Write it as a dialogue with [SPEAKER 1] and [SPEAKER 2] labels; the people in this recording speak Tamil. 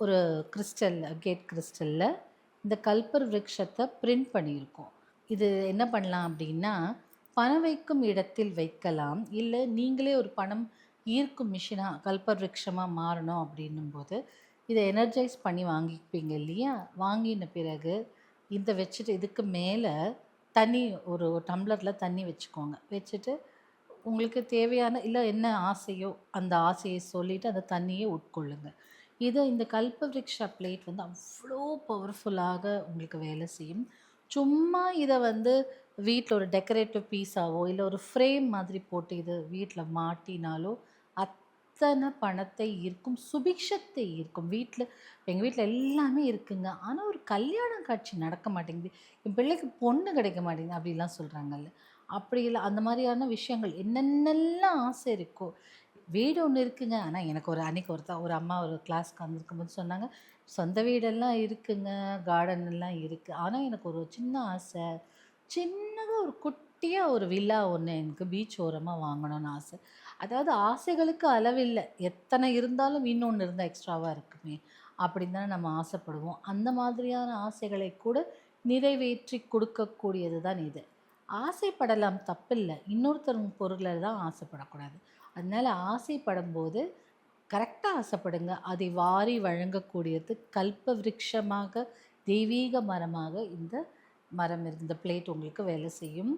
[SPEAKER 1] ஒரு கிறிஸ்டல் கேட் கிறிஸ்டலில் இந்த கல்பர் விருட்சத்தை பிரிண்ட் பண்ணியிருக்கோம். இது என்ன பண்ணலாம் அப்படின்னா, பணம் வைக்கும் இடத்தில் வைக்கலாம். இல்லை நீங்களே ஒரு பணம் ஈர்க்கும் மிஷினாக கல்பர் விருட்சமாக மாறணும் அப்படின்னும்போது இதை எனர்ஜைஸ் பண்ணி வாங்கிப்பீங்க இல்லையா? வாங்கின பிறகு இதை வச்சுட்டு இதுக்கு மேலே தண்ணி ஒரு டம்ளரில் தண்ணி வச்சுக்கோங்க. வச்சுட்டு உங்களுக்கு தேவையான இல்லை என்ன ஆசையோ அந்த ஆசையை சொல்லிவிட்டு அந்த தண்ணியை உட்கொள்ளுங்க. இந்த கல்பவ்ருக்ஷா பிளேட் வந்து அவ்வளோ பவர்ஃபுல்லாக உங்களுக்கு வேலை செய்யும். சும்மா இதை வந்து வீட்டில் ஒரு டெக்கரேட்டிவ் பீஸாவோ இல்லை ஒரு ஃப்ரேம் மாதிரி போட்டு இது வீட்டில் மாட்டினாலோ அத்தனை பணத்தை ஈர்க்கும், சுபிக்ஷத்தை ஈர்க்கும். எங்கள் வீட்டில் எல்லாமே இருக்குங்க, ஆனால் ஒரு கல்யாண காட்சி நடக்க மாட்டேங்குது, என் பிள்ளைக்கு பொண்ணு கிடைக்க மாட்டேங்குது அப்படிலாம் சொல்கிறாங்கல்ல. அப்படி இல்லை, அந்த மாதிரியான விஷயங்கள் என்னென்னலாம் ஆசை இருக்கோ. வீடு ஒன்று இருக்குங்க, ஆனால் எனக்கு அன்னைக்கு ஒரு அம்மா ஒரு கிளாஸ்க்கு வந்திருக்கும்போது சொன்னாங்க, சொந்த வீடெல்லாம் இருக்குங்க, கார்டன் எல்லாம் இருக்குது, ஆனால் எனக்கு ஒரு சின்ன ஆசை, சின்னதாக ஒரு குட்டியாக ஒரு வில்லா ஒன்று எனக்கு பீச் ஓரமாக வாங்கணும்னு ஆசை. அதாவது ஆசைகளுக்கு அளவில்லை, எத்தனை இருந்தாலும் இன்னொன்று இருந்தால் எக்ஸ்ட்ராவாக இருக்குமே அப்படின்னு தானே நம்ம ஆசைப்படுவோம். அந்த மாதிரியான ஆசைகளை கூட நிறைவேற்றி கொடுக்கக்கூடியது தான் இது. ஆசைப்படலாம், தப்பில்ல. இன்னொருத்தவங்க பொருள தான் ஆசைப்படக்கூடாது. அதனால ஆசைப்படும்போது கரெக்ட்டா ஆசைப்படுங்க. அதை வாரி வழங்கக்கூடியது கல்ப விருட்சமாக, தெய்வீக மரமாக இந்த மரம் இந்த பிளேட் உங்களுக்கு வேலை செய்யும்.